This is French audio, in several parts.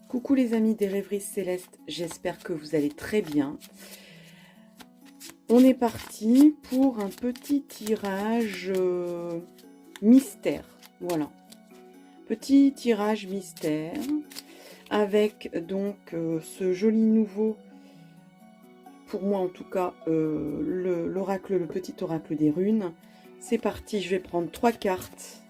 Coucou les amis des rêveries célestes, j'espère que vous allez très bien. On est parti pour un petit tirage mystère, voilà. Petit tirage mystère avec donc ce joli nouveau, pour moi en tout cas, l'oracle, le petit oracle des runes. C'est parti, je vais prendre 3 cartes.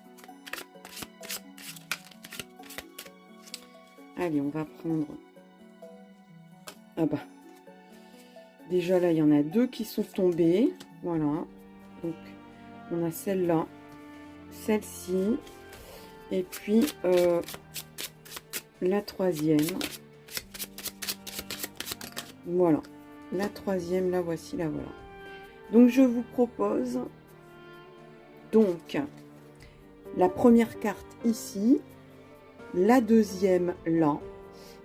Allez, on va prendre... Ah bah, déjà là, il y en a 2 qui sont tombées. Voilà. Donc, on a celle-là, celle-ci, et puis la troisième. Voilà. La troisième, la voici, la voilà. Donc, je vous propose donc la première carte ici, la deuxième là,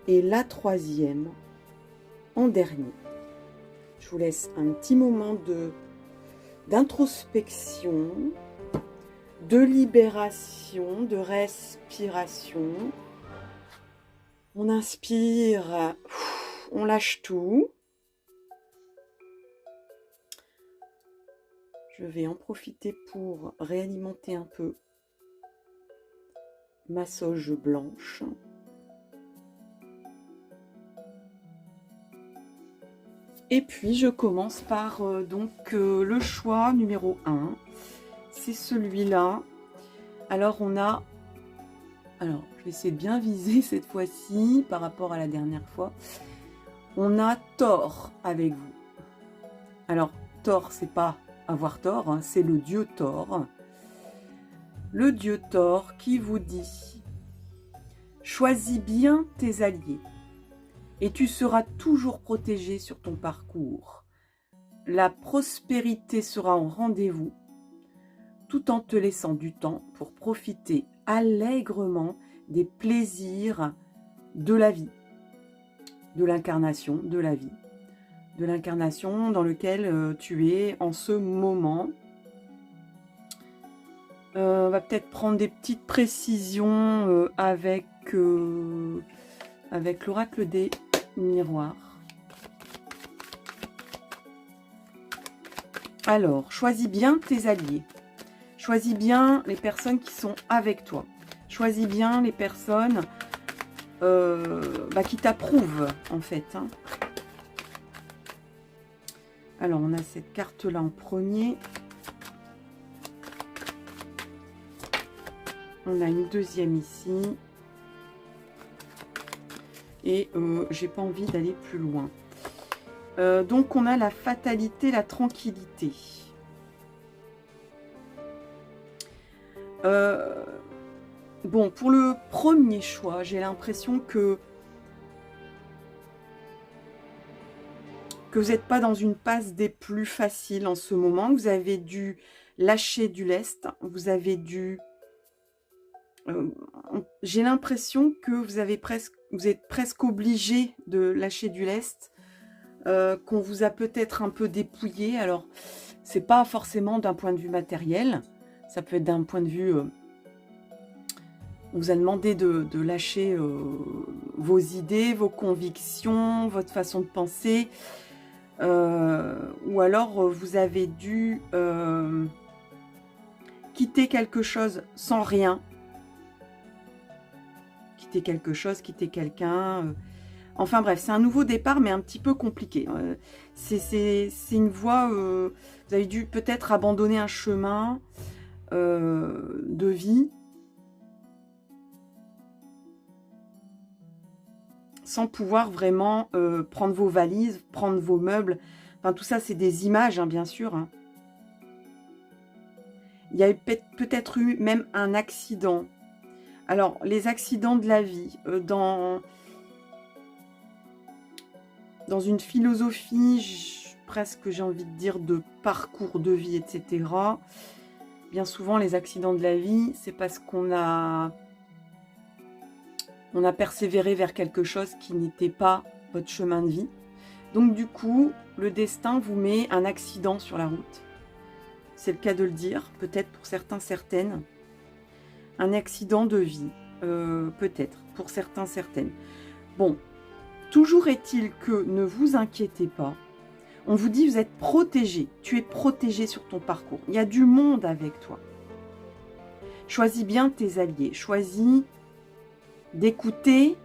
et la troisième en dernier. Je vous laisse un petit moment d'introspection, de libération, de respiration. On inspire, on lâche tout. Je vais en profiter pour réalimenter un peu ma sauge blanche. Et puis je commence par le choix numéro 1. C'est celui-là. Alors on a... Alors je vais essayer de bien viser cette fois-ci par rapport à la dernière fois. On a Thor avec vous. Alors Thor, c'est pas avoir tort, hein, c'est le dieu Thor. Le dieu Thor qui vous dit: choisis bien tes alliés et tu seras toujours protégé sur ton parcours. La prospérité sera en rendez-vous, tout en te laissant du temps pour profiter allègrement des plaisirs de la vie, de l'incarnation de la vie, de l'incarnation dans lequel tu es en ce moment. On va peut-être prendre des petites précisions avec l'oracle des miroirs. Alors, choisis bien tes alliés. Choisis bien les personnes qui sont avec toi. Choisis bien les personnes qui t'approuvent, en fait. Hein. Alors, on a cette carte-là en premier. On a une deuxième ici. Et j'ai pas envie d'aller plus loin. Donc, on a la fatalité, la tranquillité. Bon, pour le premier choix, j'ai l'impression que vous n'êtes pas dans une passe des plus faciles en ce moment. Vous avez dû lâcher du lest. Vous avez dû... j'ai l'impression que vous êtes presque obligé de lâcher du lest. Qu'on vous a peut-être un peu dépouillé. Alors, c'est pas forcément d'un point de vue matériel. Ça peut être d'un point de vue... on vous a demandé de lâcher vos idées, vos convictions, votre façon de penser. Ou alors, vous avez dû quitter quelque chose sans rien. Quitter quelque chose, quitter quelqu'un... Enfin bref, c'est un nouveau départ, mais un petit peu compliqué. C'est une voie... vous avez dû peut-être abandonner un chemin de vie sans pouvoir vraiment prendre vos valises, prendre vos meubles. Enfin, tout ça, c'est des images, hein, bien sûr. Hein. Il y a peut-être eu même un accident. Alors, les accidents de la vie, dans une philosophie, presque j'ai envie de dire, de parcours de vie, etc. Bien souvent, les accidents de la vie, c'est parce qu'on a persévéré vers quelque chose qui n'était pas votre chemin de vie. Donc du coup, le destin vous met un accident sur la route. C'est le cas de le dire, peut-être pour certains, certaines. Un accident de vie, peut-être, pour certains, certaines. Bon, toujours est-il que ne vous inquiétez pas. On vous dit, vous êtes protégé. Tu es protégé sur ton parcours. Il y a du monde avec toi. Choisis bien tes alliés. Choisis d'écouter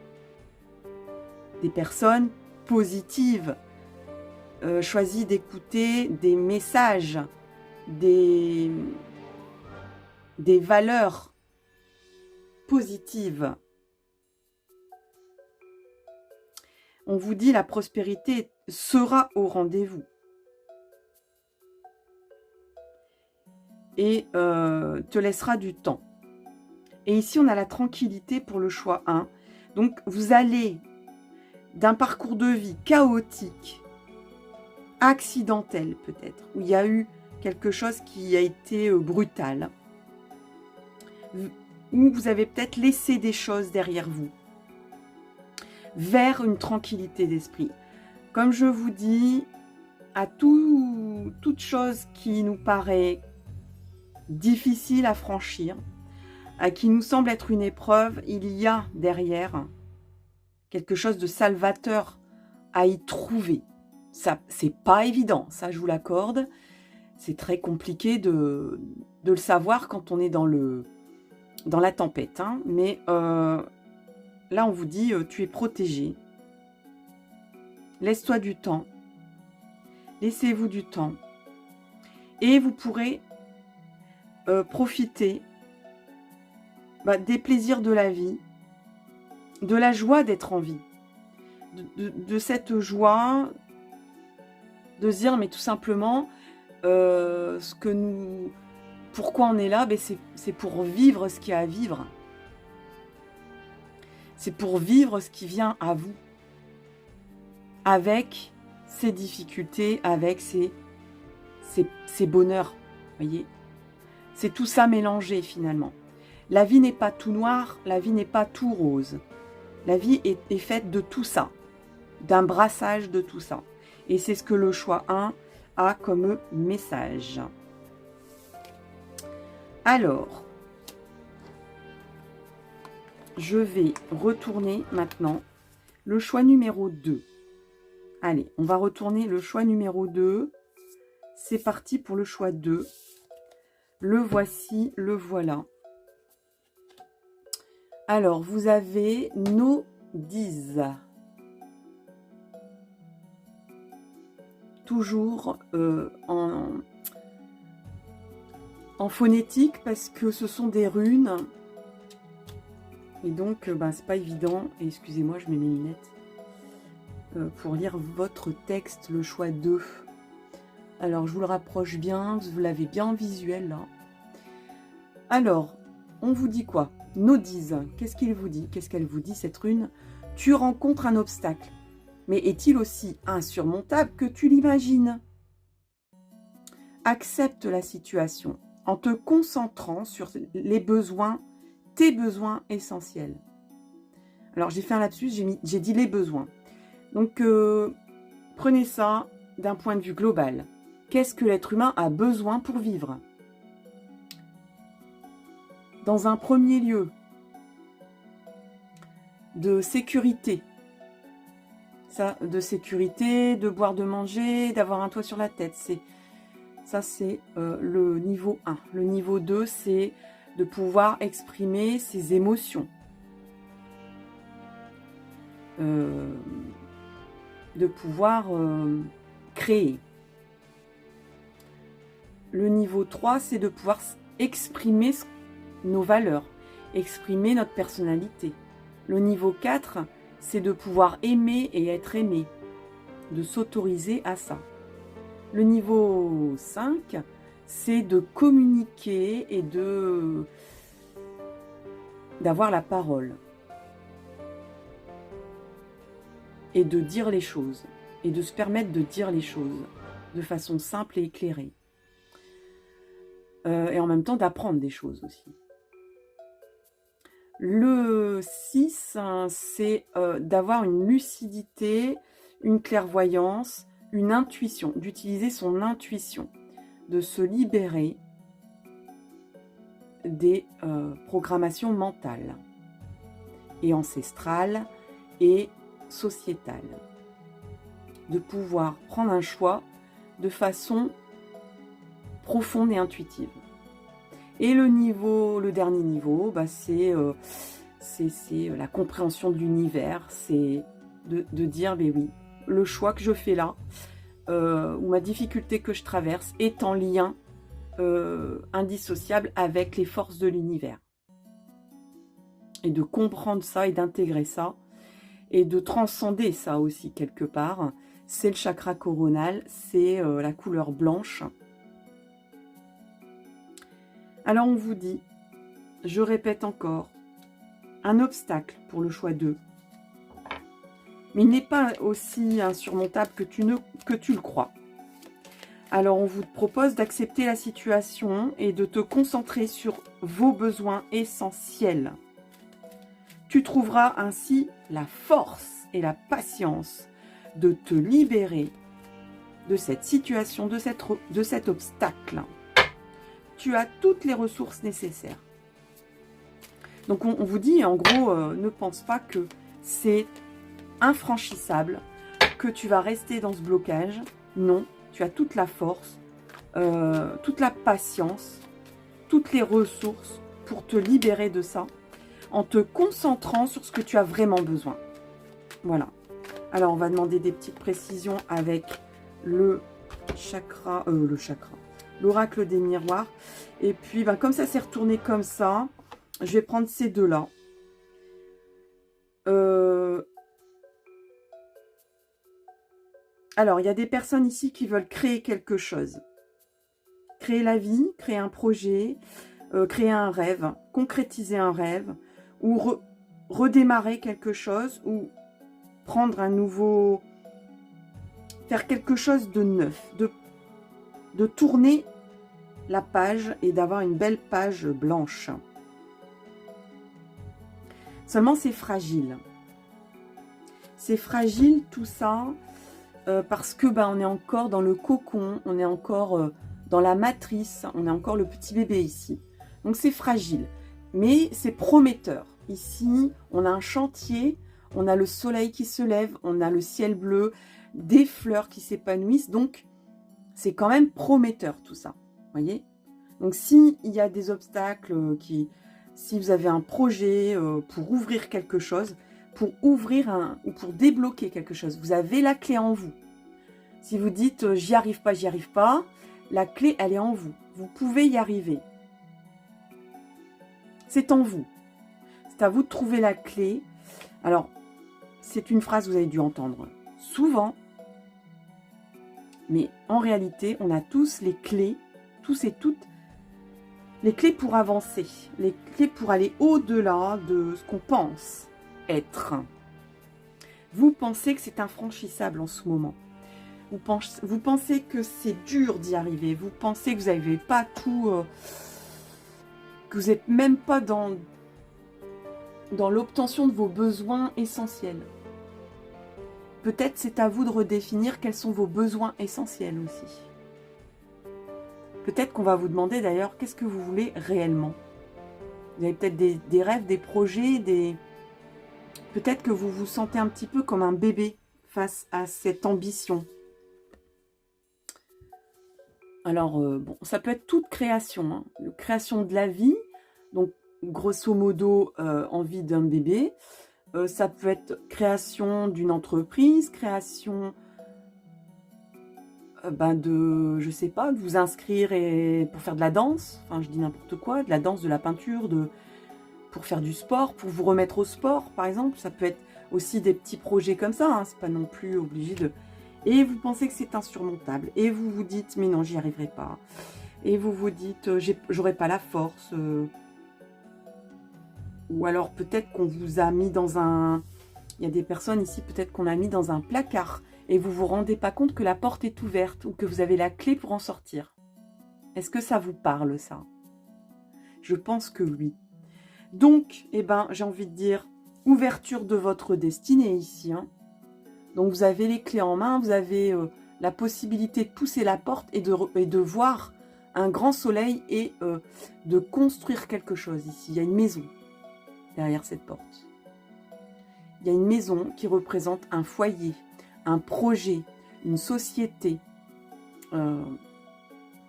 des personnes positives. Choisis d'écouter des messages, des valeurs positives. On vous dit la prospérité sera au rendez-vous. Et te laissera du temps. Et ici, on a la tranquillité pour le choix 1. Donc, vous allez d'un parcours de vie chaotique, accidentel peut-être, où il y a eu quelque chose qui a été brutal, où vous avez peut-être laissé des choses derrière vous, vers une tranquillité d'esprit. Comme je vous dis, à toute chose qui nous paraît difficile à franchir, à qui nous semble être une épreuve, il y a derrière quelque chose de salvateur à y trouver. Ça, c'est pas évident, ça je vous l'accorde. C'est très compliqué de le savoir quand on est dans la tempête. Hein. Mais là, on vous dit, tu es protégé. Laisse-toi du temps. Laissez-vous du temps. Et vous pourrez profiter des plaisirs de la vie, de la joie d'être en vie, de cette joie, de se dire, mais tout simplement, pourquoi on est là, c'est pour vivre ce qu'il y a à vivre. C'est pour vivre ce qui vient à vous, avec ses difficultés, avec ses bonheurs, voyez. C'est tout ça mélangé finalement. La vie n'est pas tout noir, la vie n'est pas tout rose. La vie est faite de tout ça, d'un brassage de tout ça. Et c'est ce que le choix 1 a comme message. Alors, je vais retourner maintenant le choix numéro 2. Allez, on va retourner le choix numéro 2. C'est parti pour le choix 2. Le voici, le voilà. Alors, vous avez nos 10. Toujours en phonétique parce que ce sont des runes. Et donc, c'est pas évident. Et excusez-moi, je mets mes lunettes pour lire votre texte, le choix 2. Alors, je vous le rapproche bien, vous l'avez bien en visuel là. Alors, on vous dit quoi? Nos 10, qu'est-ce qu'il vous dit? Qu'est-ce qu'elle vous dit cette rune? Tu rencontres un obstacle, mais est-il aussi insurmontable que tu l'imagines? Accepte la situation en te concentrant sur les besoins, tes besoins essentiels. Alors, j'ai fait un lapsus, j'ai dit les besoins. Donc, prenez ça d'un point de vue global. Qu'est-ce que l'être humain a besoin pour vivre? Dans un premier lieu, de sécurité. Ça, de sécurité, de boire, de manger, d'avoir un toit sur la tête. Ça, c'est le niveau 1. Le niveau 2, c'est de pouvoir exprimer ses émotions. De pouvoir créer. Le niveau 3, c'est de pouvoir exprimer nos valeurs, exprimer notre personnalité. Le niveau 4, c'est de pouvoir aimer et être aimé, de s'autoriser à ça. Le niveau 5, c'est de communiquer et d'avoir la parole. Et de dire les choses. Et de se permettre de dire les choses de façon simple et éclairée. Et en même temps d'apprendre des choses aussi. Le 6, c'est d'avoir une lucidité, une clairvoyance, une intuition, d'utiliser son intuition, de se libérer des programmations mentales et ancestrales et sociétal. De pouvoir prendre un choix de façon profonde et intuitive. Et le dernier niveau, bah, c'est la compréhension de l'univers, c'est de dire, mais oui, le choix que je fais là, ou ma difficulté que je traverse, est en lien indissociable avec les forces de l'univers. Et de comprendre ça et d'intégrer ça, et de transcender ça aussi quelque part. C'est le chakra coronal, c'est la couleur blanche. Alors on vous dit, je répète encore, un obstacle pour le choix 2. Mais il n'est pas aussi insurmontable que tu le crois. Alors on vous propose d'accepter la situation et de te concentrer sur vos besoins essentiels. Tu trouveras ainsi la force et la patience de te libérer de cette situation, de cet obstacle. Tu as toutes les ressources nécessaires. Donc on vous dit, en gros, ne pense pas que c'est infranchissable, que tu vas rester dans ce blocage. Non, tu as toute la force, toute la patience, toutes les ressources pour te libérer de ça, en te concentrant sur ce que tu as vraiment besoin. Voilà. Alors, on va demander des petites précisions avec l'oracle des miroirs. Et puis, ben, comme ça s'est retourné comme ça, je vais prendre ces deux-là. Alors, il y a des personnes ici qui veulent créer quelque chose. Créer la vie, créer un projet, créer un rêve, concrétiser un rêve, ou redémarrer quelque chose, ou prendre un nouveau... faire quelque chose de neuf, de tourner la page et d'avoir une belle page blanche. Seulement, c'est fragile. C'est fragile tout ça parce que ben, on est encore dans le cocon, on est encore dans la matrice, on est encore le petit bébé ici. Donc c'est fragile, mais c'est prometteur. Ici, on a un chantier, on a le soleil qui se lève, on a le ciel bleu, des fleurs qui s'épanouissent. Donc, c'est quand même prometteur tout ça. Voyez? Donc, s'il y a des obstacles, si vous avez un projet pour ouvrir quelque chose, pour ouvrir ou pour débloquer quelque chose, vous avez la clé en vous. Si vous dites j'y arrive pas, la clé, elle est en vous. Vous pouvez y arriver. C'est en vous. C'est à vous de trouver la clé. Alors, c'est une phrase que vous avez dû entendre souvent. Mais en réalité, on a tous les clés, tous et toutes, les clés pour avancer, les clés pour aller au-delà de ce qu'on pense être. Vous pensez que c'est infranchissable en ce moment. Vous pensez que c'est dur d'y arriver. Vous pensez que vous n'avez pas tout... que vous n'êtes même pas dans l'obtention de vos besoins essentiels. Peut-être c'est à vous de redéfinir quels sont vos besoins essentiels aussi. Peut-être qu'on va vous demander d'ailleurs qu'est-ce que vous voulez réellement. Vous avez peut-être des rêves, des projets, peut-être que vous vous sentez un petit peu comme un bébé face à cette ambition. Alors, bon, ça peut être toute création, hein. Création de la vie, donc grosso modo, envie d'un bébé. Ça peut être création d'une entreprise, création je sais pas, de vous inscrire pour faire de la danse, enfin je dis n'importe quoi, de la danse, de la peinture, pour faire du sport, pour vous remettre au sport par exemple. Ça peut être aussi des petits projets comme ça, hein, c'est pas non plus obligé de... Et vous pensez que c'est insurmontable, et vous vous dites mais non, j'y arriverai pas, et vous vous dites j'aurai pas la force, ou alors peut-être qu'on vous a mis dans un... Il y a des personnes ici, peut-être qu'on a mis dans un placard, et vous ne vous rendez pas compte que la porte est ouverte, ou que vous avez la clé pour en sortir. Est-ce que ça vous parle, ça? Je pense que oui. Donc, eh ben, j'ai envie de dire, ouverture de votre destinée ici, hein. Donc, vous avez les clés en main, vous avez la possibilité de pousser la porte et de voir un grand soleil et de construire quelque chose ici. Il y a une maison derrière cette porte. il y a une maison qui représente un foyer, un projet, une société,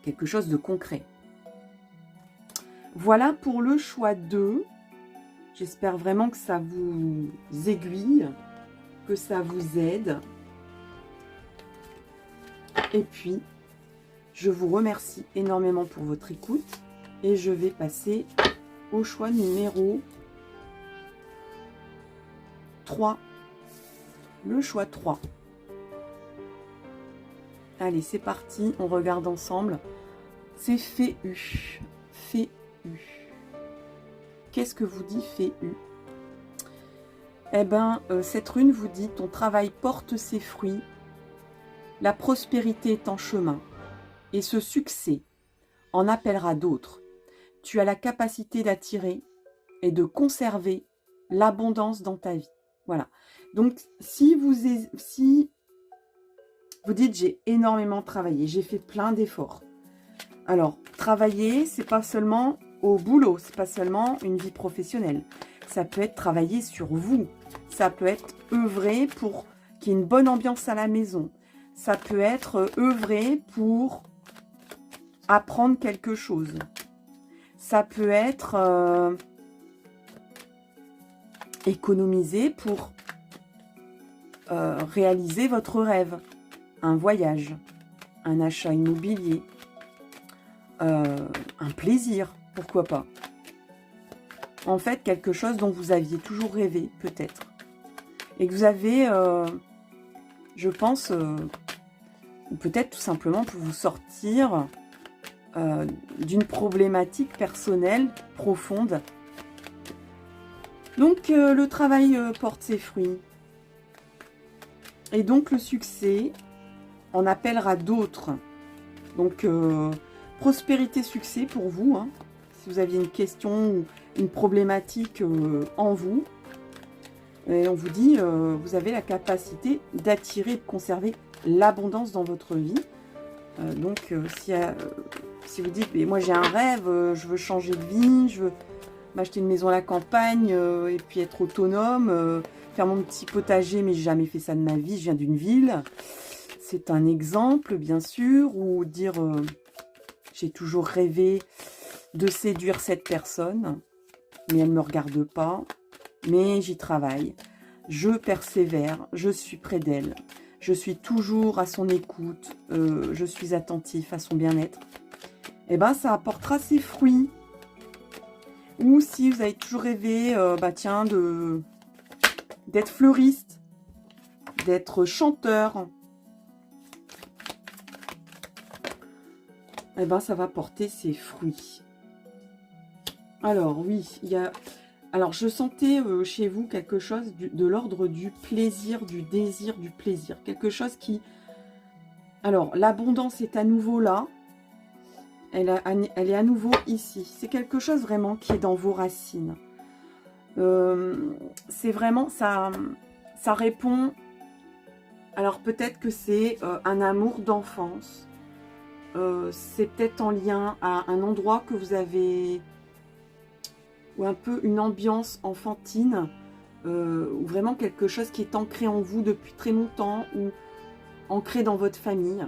quelque chose de concret. Voilà pour le choix 2. J'espère vraiment que ça vous aiguille, que ça vous aide. Et puis, je vous remercie énormément pour votre écoute. Et je vais passer au choix numéro 3. Le choix 3. Allez, c'est parti. On regarde ensemble. C'est Féu. Féu. Qu'est-ce que vous dit Féu? Eh bien, cette rune vous dit: ton travail porte ses fruits, la prospérité est en chemin, et ce succès en appellera d'autres. Tu as la capacité d'attirer et de conserver l'abondance dans ta vie. Voilà. Donc, si vous dites: j'ai énormément travaillé, j'ai fait plein d'efforts. Alors, travailler, c'est pas seulement au boulot, c'est pas seulement une vie professionnelle. Ça peut être travailler sur vous. Ça peut être œuvrer pour qu'il y ait une bonne ambiance à la maison. Ça peut être œuvrer pour apprendre quelque chose. Ça peut être économiser pour réaliser votre rêve. Un voyage, un achat immobilier, un plaisir, pourquoi pas. En fait, quelque chose dont vous aviez toujours rêvé, peut-être. Et que vous avez, je pense, ou peut-être tout simplement pour vous sortir d'une problématique personnelle profonde. Donc, le travail porte ses fruits. Et donc, le succès en appellera d'autres. Donc, prospérité, succès pour vous. Hein, si vous aviez une question ou une problématique en vous. Et on vous dit, vous avez la capacité d'attirer et de conserver l'abondance dans votre vie. Donc, si vous dites: mais moi j'ai un rêve, je veux changer de vie, je veux m'acheter une maison à la campagne et puis être autonome, faire mon petit potager, mais j'ai jamais fait ça de ma vie, je viens d'une ville. C'est un exemple, bien sûr. Ou dire, j'ai toujours rêvé de séduire cette personne, mais elle ne me regarde pas, mais j'y travaille. Je persévère, je suis près d'elle, je suis toujours à son écoute, je suis attentif à son bien-être. Et bien, ça apportera ses fruits. Ou si vous avez toujours rêvé, tiens, d'être fleuriste, d'être chanteur, et ben ça va porter ses fruits. Alors oui, il y a... Alors je sentais chez vous quelque chose de l'ordre du plaisir, du désir, du plaisir. Quelque chose qui... Alors l'abondance est à nouveau là. Elle est à nouveau ici. C'est quelque chose vraiment qui est dans vos racines. C'est vraiment... Ça répond... Alors peut-être que c'est un amour d'enfance. C'est peut-être en lien à un endroit que vous avez... ou un peu une ambiance enfantine, ou vraiment quelque chose qui est ancré en vous depuis très longtemps, ou ancré dans votre famille.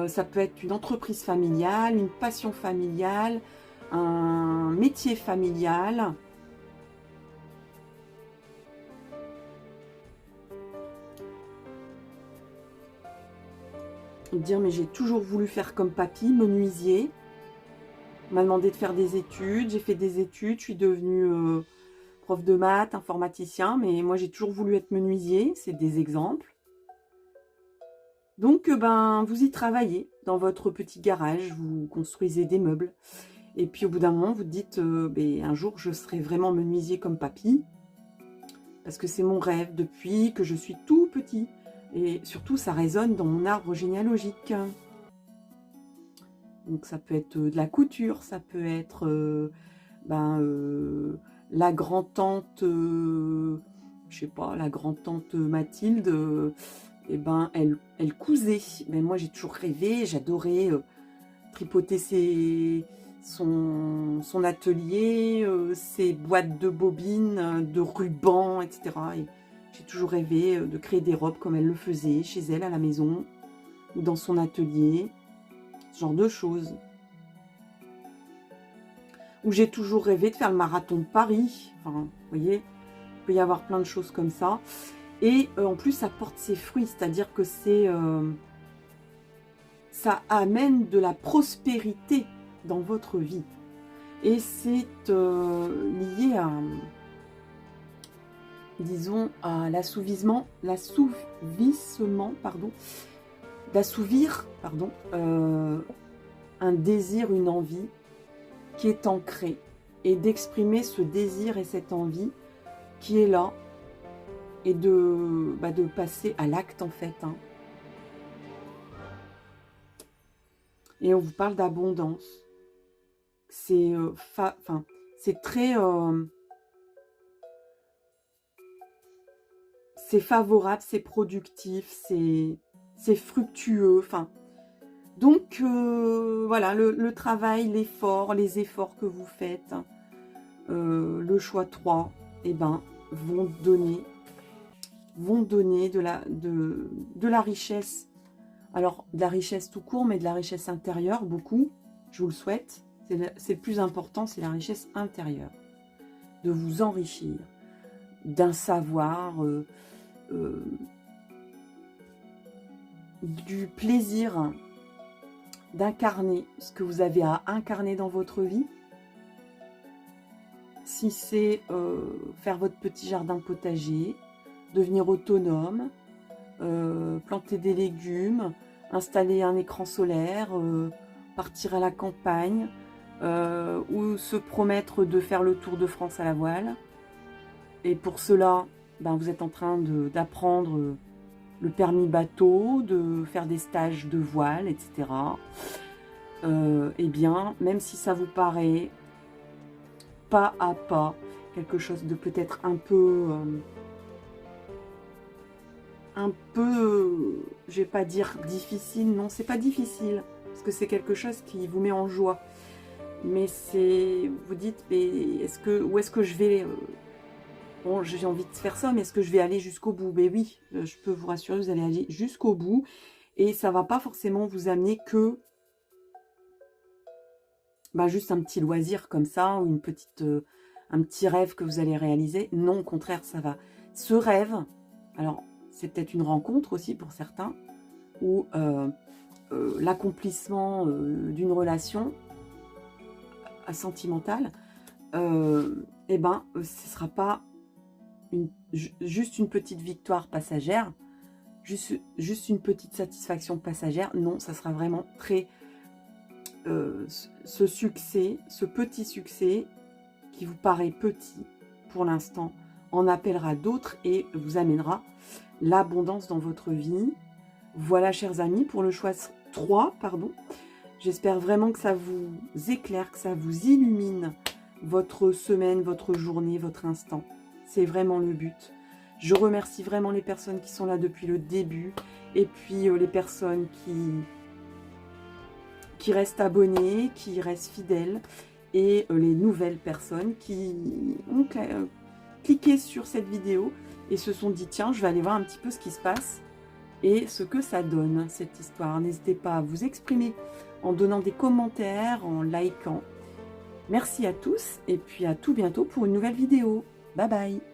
Ça peut être une entreprise familiale, une passion familiale, un métier familial. Dire: mais j'ai toujours voulu faire comme papy, menuisier. On m'a demandé de faire des études, j'ai fait des études, je suis devenue prof de maths, informaticien, mais moi j'ai toujours voulu être menuisier, c'est des exemples. Donc vous y travaillez dans votre petit garage, vous construisez des meubles, et puis au bout d'un moment vous dites un jour je serai vraiment menuisier comme papy, parce que c'est mon rêve depuis que je suis tout petit, et surtout ça résonne dans mon arbre généalogique. Donc ça peut être de la couture, ça peut être la grand-tante, je sais pas, la grand-tante Mathilde, elle cousait. Mais moi j'ai toujours rêvé, j'adorais tripoter ses son atelier, ses boîtes de bobines, de rubans, etc. Et j'ai toujours rêvé de créer des robes comme elle le faisait, chez elle, à la maison, ou dans son atelier, ce genre de choses. Ou j'ai toujours rêvé de faire le marathon de Paris. Enfin, vous voyez, il peut y avoir plein de choses comme ça. Et en plus, ça porte ses fruits, c'est-à-dire que ça amène de la prospérité dans votre vie. Et c'est lié à, disons, à l'assouvissement, d'assouvir, un désir, une envie qui est ancrée, et d'exprimer ce désir et cette envie qui est là, et de passer à l'acte en fait. Hein. Et on vous parle d'abondance. C'est c'est très... c'est favorable, c'est productif, c'est fructueux. Enfin, donc, voilà, le travail, l'effort, les efforts que vous faites, le choix 3, eh ben, vont donner de la richesse. Alors, de la richesse tout court, mais de la richesse intérieure, beaucoup, je vous le souhaite. C'est le plus important, c'est la richesse intérieure. De vous enrichir d'un savoir, du plaisir d'incarner ce que vous avez à incarner dans votre vie. Si c'est faire votre petit jardin potager, devenir autonome, planter des légumes, installer un écran solaire, partir à la campagne, ou se promettre de faire le tour de France à la voile. Et pour cela, ben, vous êtes en train d'apprendre le permis bateau, de faire des stages de voile, etc. Eh bien, même si ça vous paraît pas à pas, quelque chose de peut-être un peu, je vais pas dire difficile, non, c'est pas difficile, parce que c'est quelque chose qui vous met en joie. Mais c'est, vous dites, mais où est-ce que je vais, bon, j'ai envie de faire ça, mais est-ce que je vais aller jusqu'au bout? Ben oui, je peux vous rassurer, vous allez aller jusqu'au bout, et ça va pas forcément vous amener que juste un petit loisir comme ça, ou un petit rêve que vous allez réaliser. Non, au contraire, ça va. Ce rêve, alors c'est peut-être une rencontre aussi pour certains, ou l'accomplissement d'une relation sentimentale, eh ben, ce ne sera pas juste une petite victoire passagère, juste une petite satisfaction passagère. Non, ça sera vraiment très... ce succès, ce petit succès qui vous paraît petit pour l'instant, en appellera d'autres et vous amènera l'abondance dans votre vie. Voilà, chers amis, pour le choix 3, pardon. J'espère vraiment que ça vous éclaire, que ça vous illumine votre semaine, votre journée, votre instant. C'est vraiment le but. Je remercie vraiment les personnes qui sont là depuis le début, et puis les personnes qui restent abonnées, qui restent fidèles, et les nouvelles personnes qui ont cliqué sur cette vidéo et se sont dit, tiens, je vais aller voir un petit peu ce qui se passe et ce que ça donne, cette histoire. N'hésitez pas à vous exprimer en donnant des commentaires, en likant. Merci à tous et puis à tout bientôt pour une nouvelle vidéo. Bye bye.